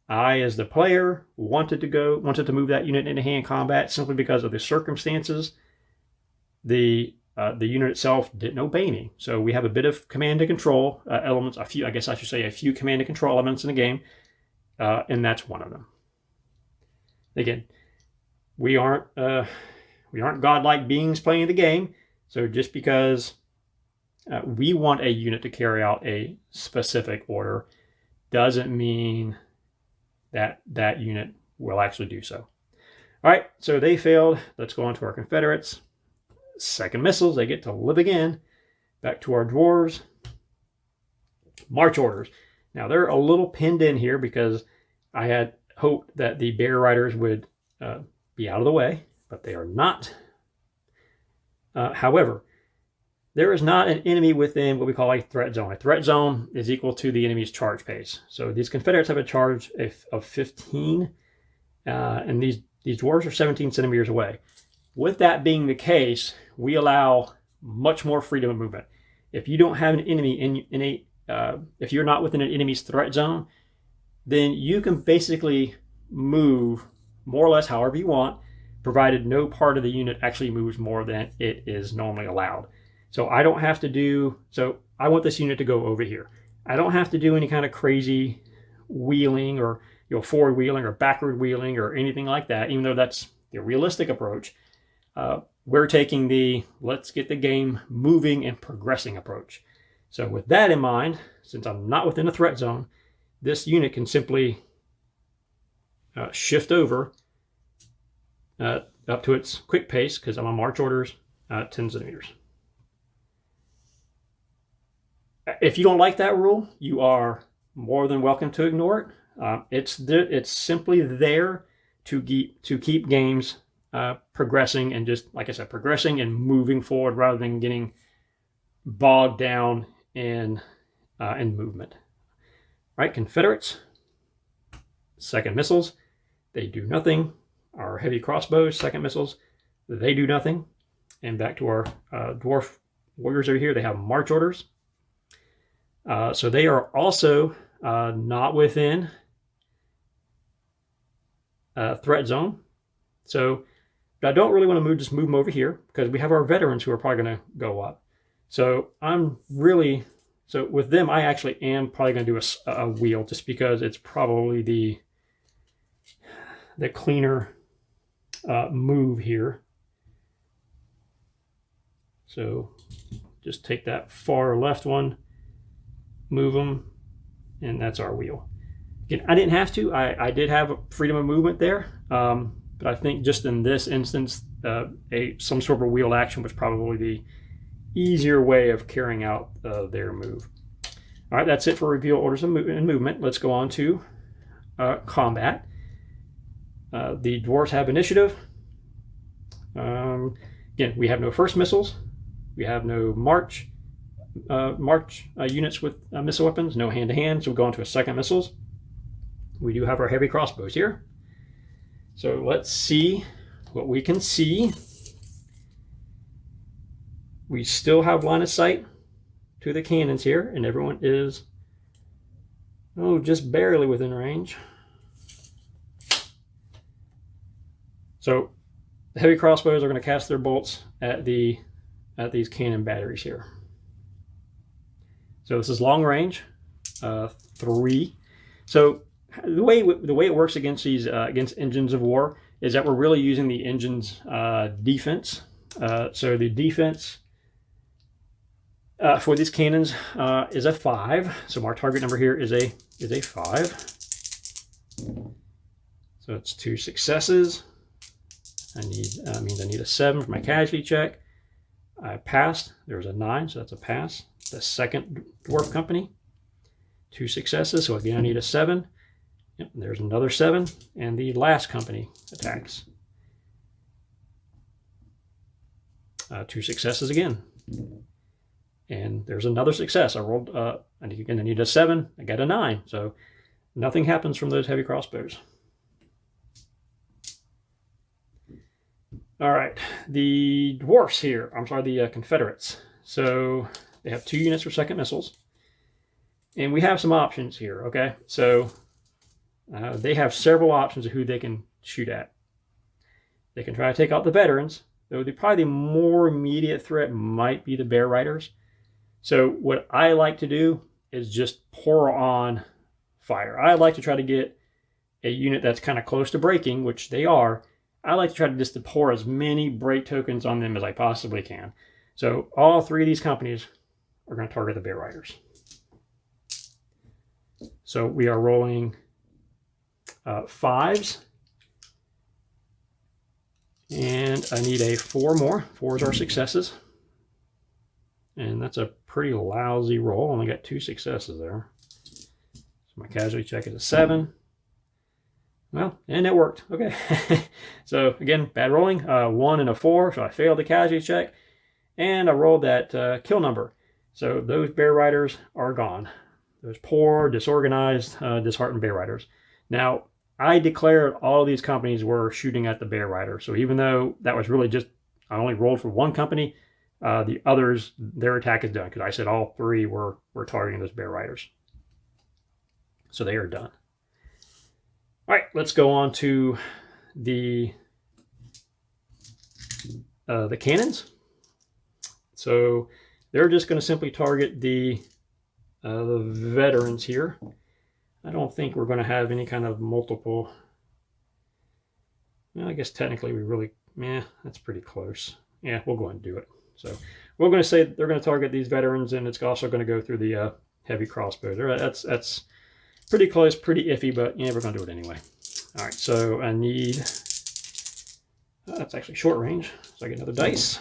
I, as the player, wanted to move that unit into hand combat simply because of the circumstances, the the unit itself didn't obey me. So we have a bit of command and control elements, a few, I guess I should say a few command and control elements in the game, and that's one of them. Again, we aren't godlike beings playing the game, so just because we want a unit to carry out a specific order doesn't mean that that unit will actually do so. All right, so they failed. Let's go on to our Confederates. Second missiles, they get to live again. Back to our Dwarves. March orders. Now they're a little pinned in here because I had hoped that the Bear Riders would be out of the way, but they are not. However, there is not an enemy within what we call a threat zone. A threat zone is equal to the enemy's charge pace. So these Confederates have a charge of 15, and these Dwarves are 17 centimeters away. With that being the case, we allow much more freedom of movement. If you don't have an enemy if you're not within an enemy's threat zone, then you can basically move more or less however you want, provided no part of the unit actually moves more than it is normally allowed. So I don't have to do, so I want this unit to go over here. I don't have to do any kind of crazy wheeling or forward wheeling or backward wheeling or anything like that, even though that's the realistic approach. We're taking the let's get the game moving and progressing approach. So with that in mind, since I'm not within a threat zone, this unit can simply shift over up to its quick pace because I'm on march orders 10 centimeters. If you don't like that rule, you are more than welcome to ignore it. It's simply there to keep games progressing and just, like I said, progressing and moving forward rather than getting bogged down in movement. All right, Confederates, second missiles, they do nothing. Our heavy crossbows, second missiles, they do nothing. And back to our dwarf warriors over here, they have march orders. So they are also not within threat zone. So but I don't really want to just move them over here because we have our veterans who are probably going to go up. So so with them, I actually am probably going to do a wheel just because it's probably the cleaner move here. So just take that far left one, move them, and that's our wheel. Again, I didn't have to. I did have freedom of movement there. But I think just in this instance, some sort of wheeled action was probably the easier way of carrying out their move. All right, that's it for reveal orders and movement. Let's go on to combat. The Dwarves have initiative. Again, we have no first missiles. We have no march units with missile weapons, no hand-to-hand, so we'll go on to a second missiles. We do have our heavy crossbows here. So let's see what we can see. We still have line of sight to the cannons here, and everyone is, just barely within range. So the heavy crossbows are going to cast their bolts at these cannon batteries here. So this is long range, 3. So the way it works against these against engines of war is that we're really using the engine's defense. So the defense for these cannons is a 5. So our target number here is a 5. So it's 2 successes. I need a 7 for my casualty check. I passed. There was a 9, so that's a pass. The second dwarf company, 2 successes. So again, I need a 7. Yep, there's another 7, and the last company attacks. 2 successes again. And there's another success. I rolled, I need a 7, I got a 9. So nothing happens from those heavy crossbows. All right, the Dwarfs here, the Confederates. So they have 2 units for second missiles. And we have some options here, okay? So they have several options of who they can shoot at. They can try to take out the veterans, though probably the more immediate threat might be the Bear Riders. So what I like to do is just pour on fire. I like to try to get a unit that's kind of close to breaking, which they are. I like to try to just to pour as many break tokens on them as I possibly can. So all three of these companies are going to target the Bear Riders. So we are rolling 5s. And I need a 4 more. 4s are successes. And that's a pretty lousy roll. Only got 2 successes there. So my casualty check is a 7. Well, and it worked. Okay. So again, bad rolling. 1 and a 4. So I failed the casualty check. And I rolled that kill number. So those Bear Riders are gone. Those poor, disorganized, disheartened Bear Riders. Now, I declared all these companies were shooting at the Bear Rider. So even though that was really just, I only rolled for one company, the others, their attack is done, because I said all 3 were targeting those Bear Riders. So they are done. All right, let's go on to the cannons. So they're just going to simply target the veterans here. I don't think we're going to have any kind of multiple. Well, I guess technically we really, that's pretty close. Yeah, we'll go ahead and do it. So we're going to say they're going to target these veterans, and it's also going to go through the heavy crossbows. That's pretty close, pretty iffy, but yeah, we're going to do it anyway. All right, so I need, that's actually short range, so I get another dice.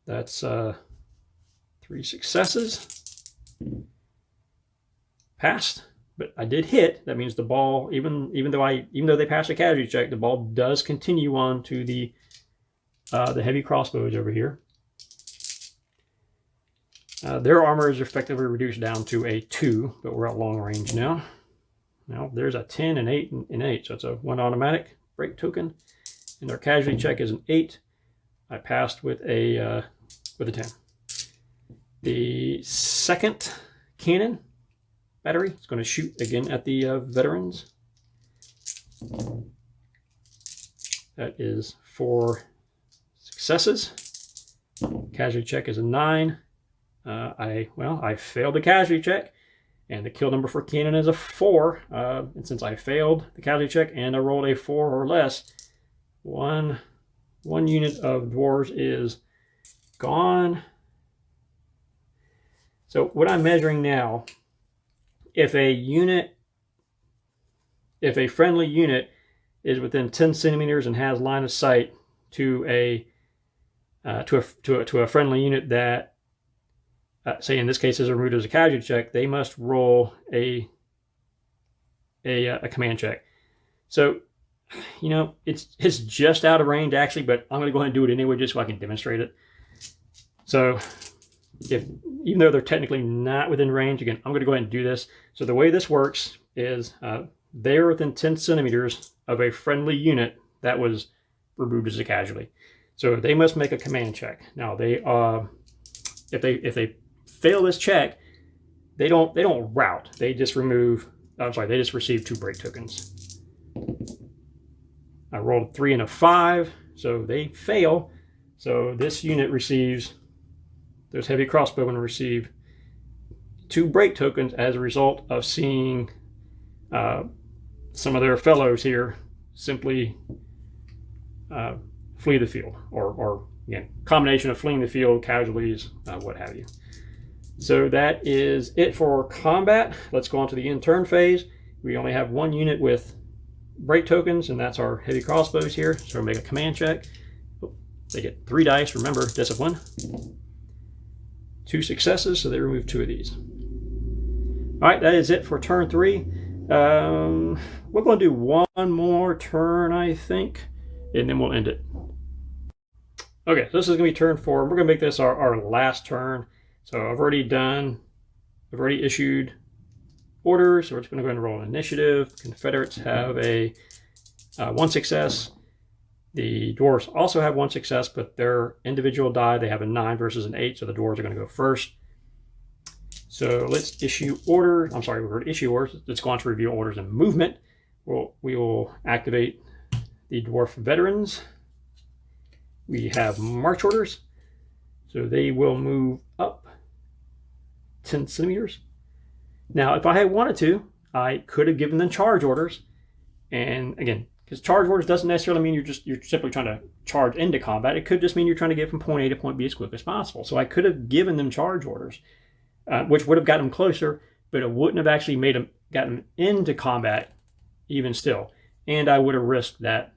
That's 3 successes. Passed, but I did hit. That means the ball, even though they passed a casualty check, the ball does continue on to the heavy crossbows over here. Their armor is effectively reduced down to a 2, but we're at long range now. Now there's a 10, an 8, and 8, so it's a 1 automatic break token, and their casualty check is an 8. I passed with a 10. The second cannon battery is going to shoot again at the veterans. That is 4 successes. Casualty check is a 9. I failed the casualty check, and the kill number for cannon is a 4. And since I failed the casualty check and I rolled a 4 or less, one unit of dwarves is gone. So what I'm measuring now, if a friendly unit is within 10 centimeters and has line of sight to a friendly unit that, say in this case is removed as a casualty check, they must roll a command check. So, you know, it's just out of range actually, but I'm going to go ahead and do it anyway just so I can demonstrate it. So, even though they're technically not within range, again, I'm going to go ahead and do this. So the way this works is they're within 10 centimeters of a friendly unit that was removed as a casualty. So they must make a command check. Now they, if they fail this check, they don't rout. They just remove. I'm sorry, they just receive 2 break tokens. I rolled a 3 and a 5, so they fail. So this unit receives. Those heavy crossbowmen receive 2 break tokens as a result of seeing some of their fellows here simply flee the field, or again, combination of fleeing the field, casualties, what have you. So that is it for combat. Let's go on to the end turn phase. We only have 1 unit with break tokens, and that's our heavy crossbows here. So we'll make a command check. They get 3 dice, remember, discipline. 2 successes, so they remove 2 of these. All right, that is it for turn 3. We're going to do 1 more turn, I think, and then we'll end it. Okay, so this is going to be turn 4. We're going to make this our last turn. So I've already issued orders, so we're just going to go ahead and roll an initiative. Confederates have a 1 success. The dwarves also have 1 success, but their individual die, they have a 9 versus an 8, so the dwarves are going to go first. So let's issue orders. I'm sorry, we're going to issue orders. Let's go on to review orders and movement. We will activate the dwarf veterans. We have march orders, so they will move up 10 centimeters. Now, if I had wanted to, I could have given them charge orders. And again, because charge orders doesn't necessarily mean you're simply trying to charge into combat. It could just mean you're trying to get from point A to point B as quick as possible. So I could have given them charge orders, which would have gotten them closer, but it wouldn't have actually made them gotten into combat even still. And I would have risked that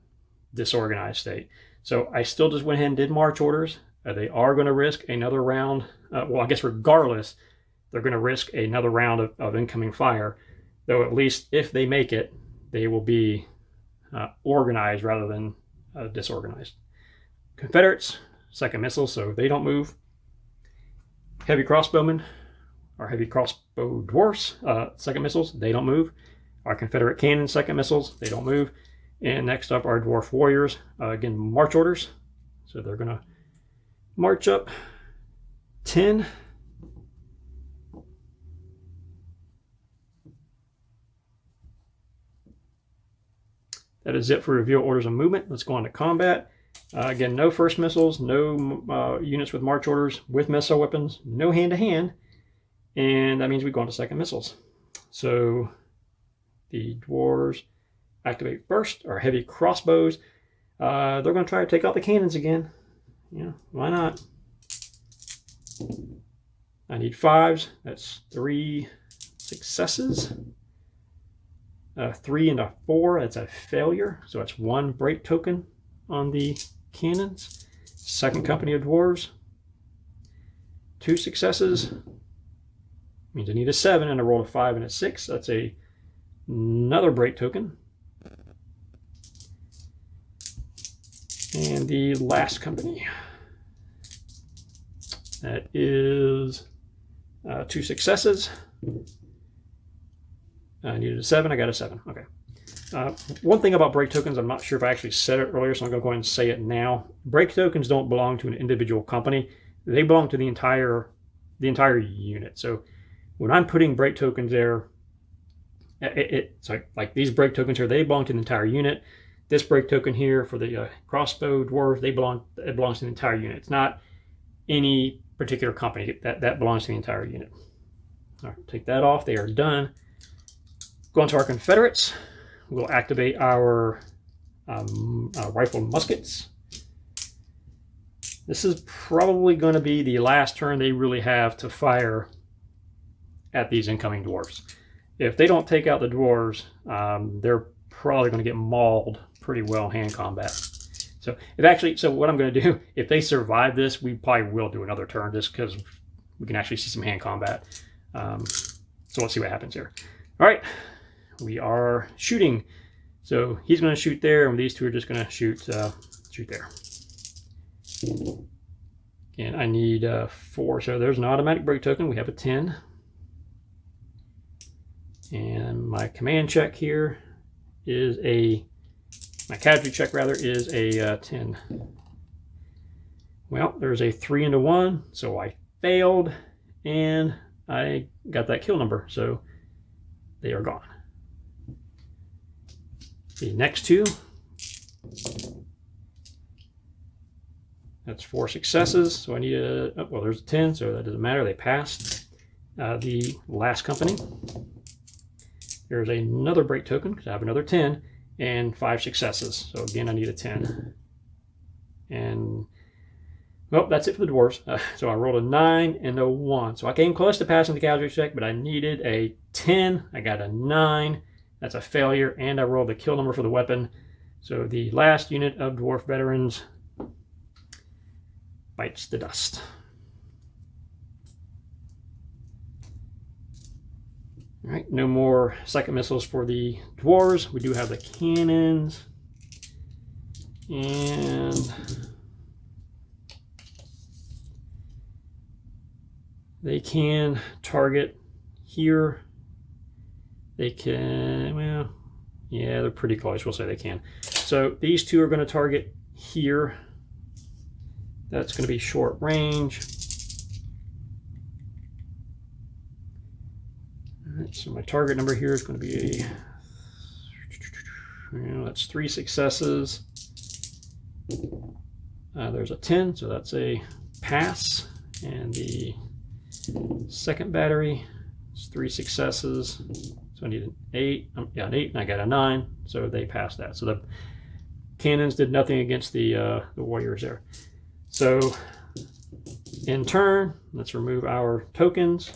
disorganized state. So I still just went ahead and did march orders. They are going to risk another round. Well, I guess regardless, they're going to risk another round of incoming fire. Though at least if they make it, they will be organized rather than disorganized. Confederates, second missiles, so they don't move. Heavy crossbowmen, or heavy crossbow dwarfs, second missiles, they don't move. Our Confederate cannon, second missiles, they don't move. And next up, our dwarf warriors, again, march orders. So they're going to march up 10. That is it for reveal orders of movement. Let's go on to combat. Again, no first missiles, no units with march orders with missile weapons, no hand-to-hand. And that means we go on to second missiles. So the dwarves activate first, our heavy crossbows. They're going to try to take out the cannons again. Yeah, why not? I need 5s. That's 3 successes. 3 and a 4, that's a failure. So that's 1 break token on the cannons. Second company of dwarves, 2 successes. Means I need a 7 and I rolled a 5 and a 6. That's another break token. And the last company, that is 2 successes. I needed a 7, I got a 7. Okay. One thing about break tokens, I'm not sure if I actually said it earlier, so I'm going to go ahead and say it now. Break tokens don't belong to an individual company. They belong to the entire unit. So when I'm putting break tokens there, it's like these break tokens here, they belong to the entire unit. This break token here for the crossbow dwarves, it belongs to the entire unit. It's not any particular company. That belongs to the entire unit. All right, take that off. They are done. Go on to our Confederates. We'll activate our rifled muskets. This is probably going to be the last turn they really have to fire at these incoming dwarves. If they don't take out the dwarves, they're probably going to get mauled pretty well in hand combat. So what I'm going to do, if they survive this, we probably will do another turn just because we can actually see some hand combat. So let's see what happens here. All right. We are shooting. So he's going to shoot there, and these two are just going to shoot there. And I need 4. So there's an automatic break token. We have a 10. And my command check here is my casualty check rather is a 10. Well, there's a 3 and a 1, so I failed, and I got that kill number, so they are gone. The next 2, that's 4 successes, so I need well, there's a 10, so that doesn't matter, they passed. The last company, there's another break token, because I have another 10, and 5 successes, so again, I need a 10. And, well, that's it for the dwarves. So I rolled a 9 and a 1, so I came close to passing the casualty check, but I needed a 10, I got a 9, that's a failure, and I rolled the kill number for the weapon. So the last unit of dwarf veterans bites the dust. All right, no more second missiles for the dwarves. We do have the cannons. And they can target here. They can, well, yeah, they're pretty close. We'll say they can. So these 2 are going to target here. That's going to be short range. All right, so my target number here is going to be that's 3 successes. There's a 10, so that's a pass. And the second battery is 3 successes. So I need an 8. Yeah, an 8, and I got a 9. So they passed that. So the cannons did nothing against the warriors there. So in turn, let's remove our tokens.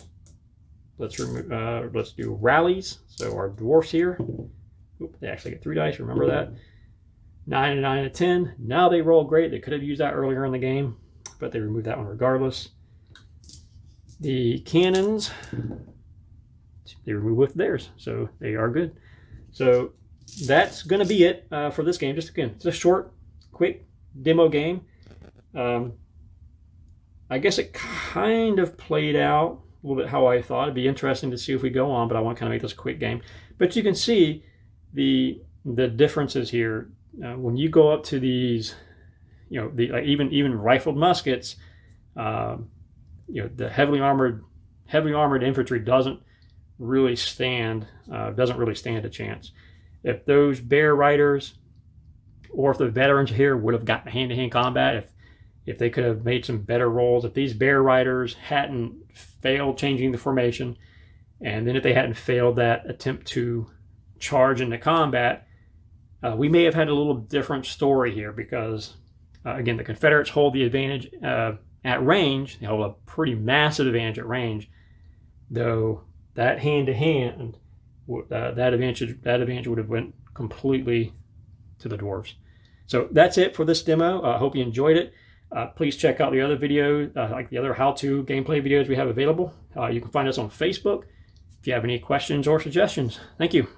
Let's do rallies. So our dwarfs here. Oop, they actually get 3 dice. Remember that. 9 and 9 and 10. Now they roll great. They could have used that earlier in the game, but they removed that one regardless. The cannons, they remove with theirs, so they are good. So that's going to be it for this game. Just again, it's a short, quick demo game. I guess it kind of played out a little bit how I thought. It'd be interesting to see if we go on, but I want to kind of make this a quick game. But you can see the differences here. When you go up to these, you know, like even rifled muskets, you know, the heavily armored infantry doesn't really stand a chance. If those bear riders or if the veterans here would have gotten hand-to-hand combat, if they could have made some better rolls, if these bear riders hadn't failed changing the formation, and then if they hadn't failed that attempt to charge into combat, we may have had a little different story here because, again, the Confederates hold the advantage at range. They hold a pretty massive advantage at range, though that hand-to-hand, that advantage would have went completely to the dwarves. So that's it for this demo. I hope you enjoyed it. Please check out the other videos, like the other how-to gameplay videos we have available. You can find us on Facebook if you have any questions or suggestions. Thank you.